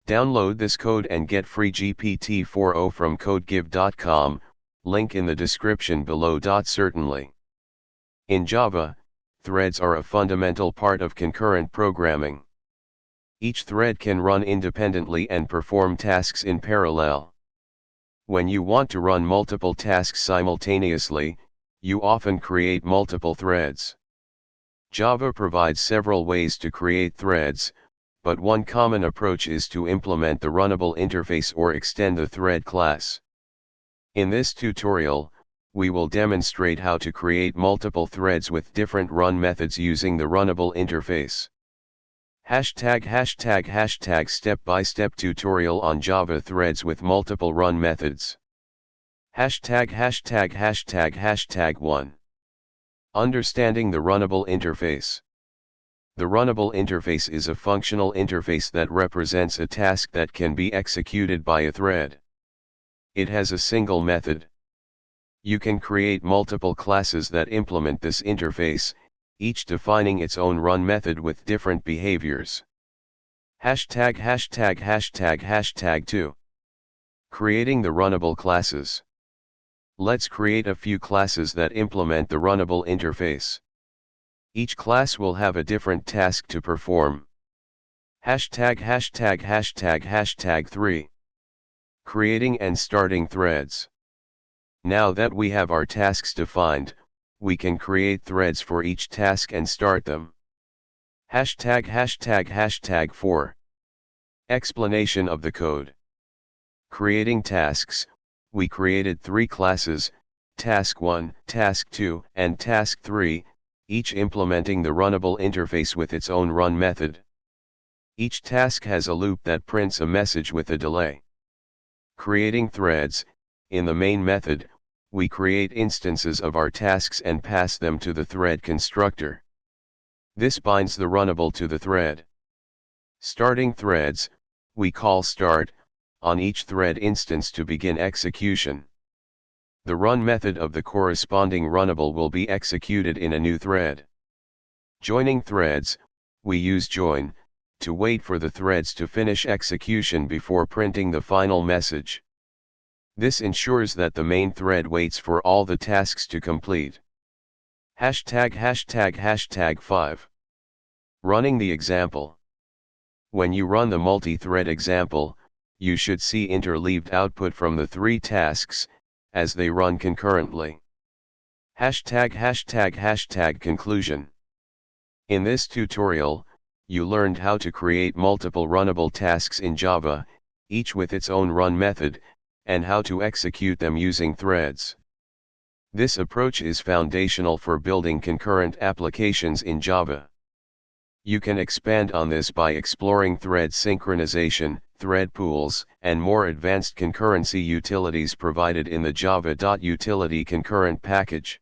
Download this code and get free GPT-4o from codegive.com, link in the description below. Certainly. In Java, threads are a fundamental part of concurrent programming. Each thread can run independently and perform tasks in parallel. When you want to run multiple tasks simultaneously, you often create multiple threads. Java provides several ways to create threads, but one common approach is to implement the runnable interface or extend the thread class. In this tutorial, we will demonstrate how to create multiple threads with different run methods using the runnable interface. Step-by-step tutorial on Java threads with multiple run methods. 1. Understanding the runnable interface. The runnable interface is a functional interface that represents a task that can be executed by a thread. It has a single method. You can create multiple classes that implement this interface, each defining its own run method with different behaviors. 2. Creating the runnable classes. Let's create a few classes that implement the runnable interface. Each class will have a different task to perform. 3. Creating and starting threads. Now that we have our tasks defined, we can create threads for each task and start them. 4. Explanation of the code. Creating tasks, we created 3 classes, Task 1, Task 2, and Task 3, each implementing the runnable interface with its own run method. Each task has a loop that prints a message with a delay. Creating threads. In the main method, we create instances of our tasks and pass them to the thread constructor. This binds the runnable to the thread. Starting threads, we call start on each thread instance to begin execution. The run method of the corresponding runnable will be executed in a new thread. Joining threads, we use join to wait for the threads to finish execution before printing the final message. This ensures that the main thread waits for all the tasks to complete. 5. Running the example. When you run the multi-thread example, you should see interleaved output from the 3 tasks, as they run concurrently. Conclusion. In this tutorial, you learned how to create multiple runnable tasks in Java, each with its own run method, and how to execute them using threads. This approach is foundational for building concurrent applications in Java. You can expand on this by exploring thread synchronization, thread pools, and more advanced concurrency utilities provided in the Java.utility concurrent package.